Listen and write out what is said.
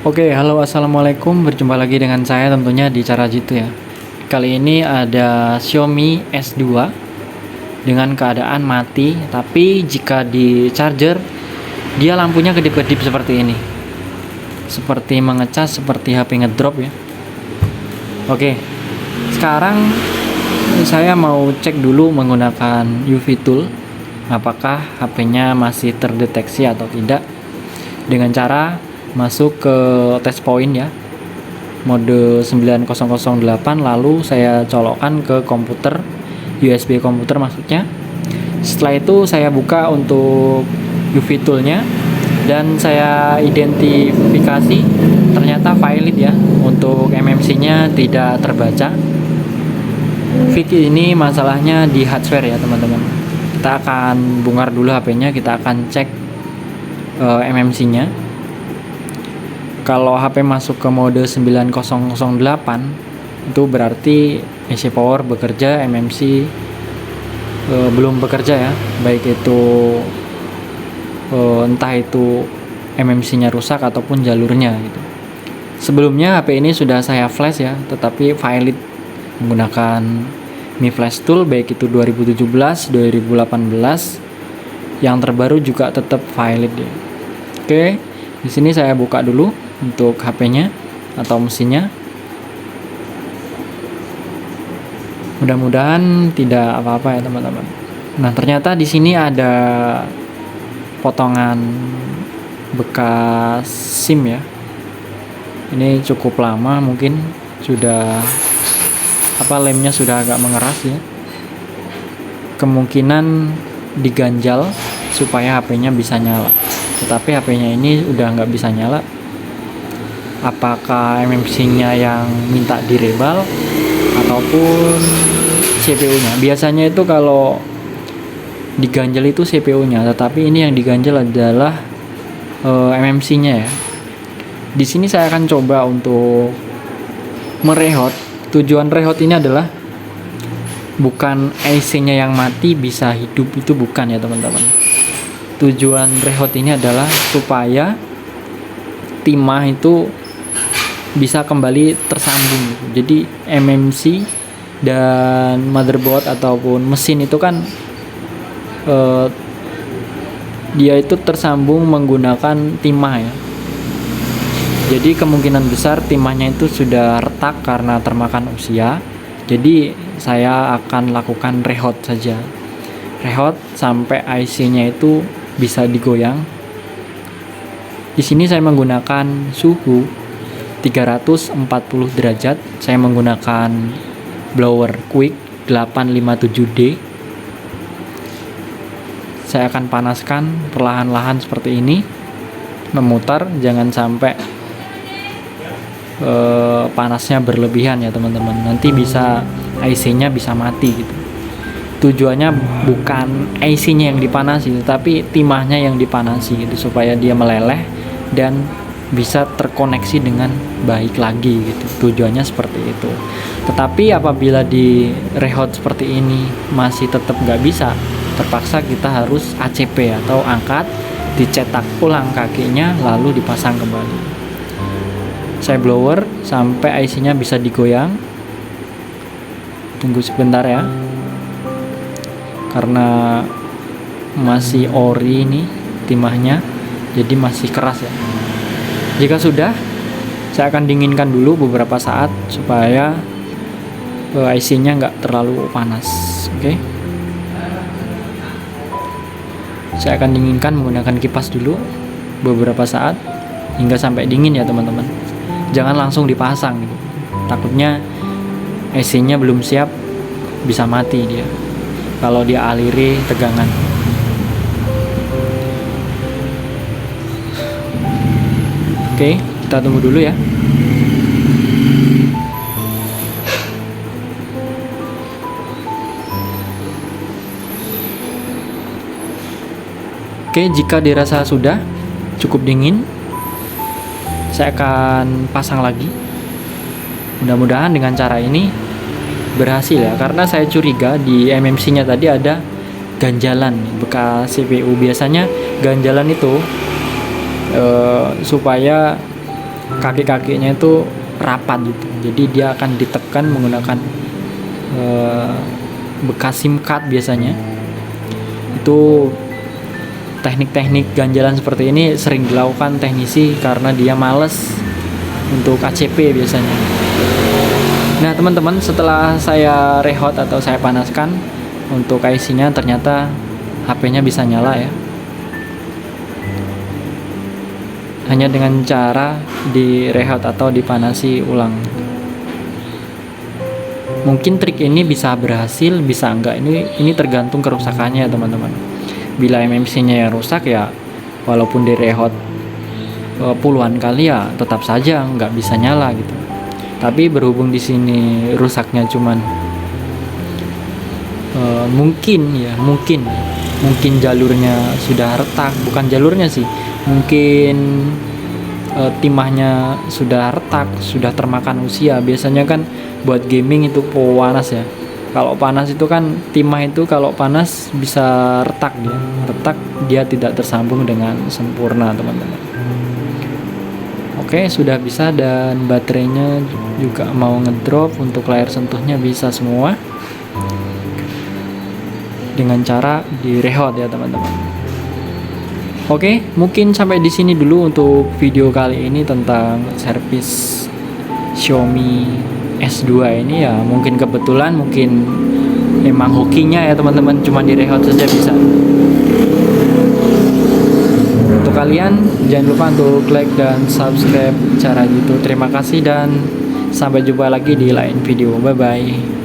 Oke, halo assalamualaikum. Berjumpa lagi dengan saya tentunya di Cara Jitu ya. Kali ini ada Xiaomi S2 dengan keadaan mati, tapi jika di charger dia lampunya kedip-kedip seperti ini. Seperti mengecas, seperti HP ngedrop ya. Oke, sekarang saya mau cek dulu menggunakan UV tool apakah HP-nya masih terdeteksi atau tidak dengan cara masuk ke test point ya, mode 9008, lalu saya colokkan ke komputer, USB komputer maksudnya. Setelah itu saya buka untuk UV toolnya dan saya identifikasi ternyata valid ya, untuk MMC nya tidak terbaca. Fix ini masalahnya di hardware ya teman-teman. Kita akan bongkar dulu HP-nya, kita akan cek MMC nya. Kalau HP masuk ke mode 9008 itu berarti IC power bekerja, MMC belum bekerja ya, baik itu entah itu MMC-nya rusak ataupun jalurnya gitu. Sebelumnya HP ini sudah saya flash ya, tetapi valid menggunakan Mi Flash Tool baik itu 2017, 2018, yang terbaru juga tetap valid ya. Oke, di sini saya buka dulu untuk HP-nya atau mesinnya. Mudah-mudahan tidak apa-apa ya teman-teman. Nah, ternyata di sini ada potongan bekas SIM ya. Ini cukup lama, mungkin sudah lemnya sudah agak mengeras ya. Kemungkinan diganjal supaya HP-nya bisa nyala. Tetapi HP-nya ini udah nggak bisa nyala. Apakah MMC-nya yang minta direbal ataupun CPU-nya? Biasanya itu kalau diganjel itu CPU-nya, tetapi ini yang diganjel adalah MMC-nya ya. Di sini saya akan coba untuk merehot. Tujuan rehot ini adalah bukan IC-nya yang mati bisa hidup, itu bukan ya teman-teman. Tujuan rehot ini adalah supaya timah itu bisa kembali tersambung. Jadi MMC dan motherboard ataupun mesin itu kan dia itu tersambung menggunakan timah ya. Jadi kemungkinan besar timahnya itu sudah retak karena termakan usia. Jadi saya akan lakukan rehot saja. Rehot sampai IC-nya itu bisa digoyang. Di sini saya menggunakan suhu 340 derajat. Saya menggunakan blower quick 857D. Saya akan panaskan perlahan-lahan seperti ini, memutar, jangan sampai panasnya berlebihan ya teman-teman. Nanti bisa IC-nya bisa mati gitu. Tujuannya bukan IC-nya yang dipanasi, tetapi timahnya yang dipanasi gitu, supaya dia meleleh dan bisa terkoneksi dengan baik lagi gitu. Tujuannya seperti itu. Tetapi apabila di rehot seperti ini masih tetap nggak bisa, terpaksa kita harus ACP atau angkat, dicetak ulang kakinya lalu dipasang kembali. Saya blower sampai IC-nya bisa digoyang. Tunggu sebentar ya, karena masih ori ini timahnya, jadi masih keras ya. Jika sudah, saya akan dinginkan dulu beberapa saat supaya IC-nya nggak terlalu panas. Oke. Saya akan dinginkan menggunakan kipas dulu beberapa saat hingga sampai dingin ya teman-teman. Jangan langsung dipasang gitu. Takutnya IC-nya belum siap, bisa mati dia kalau dia aliri tegangan. Oke, kita tunggu dulu ya. Oke, jika dirasa sudah cukup dingin, saya akan pasang lagi. Mudah-mudahan dengan cara ini berhasil ya, karena saya curiga di MMC-nya tadi ada ganjalan bekas CPU. Biasanya ganjalan itu supaya kaki-kakinya itu rapat gitu. Jadi dia akan ditekan menggunakan bekas SIM card biasanya. Itu teknik-teknik ganjalan seperti ini sering dilakukan teknisi karena dia males untuk ACP biasanya. Nah teman-teman, setelah saya rehot atau saya panaskan untuk IC-nya, ternyata HP-nya bisa nyala ya. Hanya dengan cara direhot atau dipanasi ulang. Mungkin trik ini bisa berhasil, bisa enggak. Ini tergantung kerusakannya ya teman-teman. Bila MMC-nya yang rusak ya, walaupun direhot puluhan kali ya tetap saja nggak bisa nyala gitu. Tapi berhubung di sini rusaknya cuman mungkin jalurnya sudah retak, bukan jalurnya sih, mungkin timahnya sudah retak, sudah termakan usia. Biasanya kan buat gaming itu panas ya. Kalau panas itu kan timah itu kalau panas bisa retak dia tidak tersambung dengan sempurna teman-teman. Oke, sudah bisa, dan baterainya juga mau ngedrop. Untuk layar sentuhnya bisa semua dengan cara direhot ya teman-teman. Oke, mungkin sampai di sini dulu untuk video kali ini tentang servis Xiaomi S2 ini ya. Mungkin kebetulan, mungkin emang hokinya ya teman-teman, cuma direhot saja bisa. Untuk kalian jangan lupa untuk like dan subscribe cara YouTube. Terima kasih dan sampai jumpa lagi di lain video. Bye bye.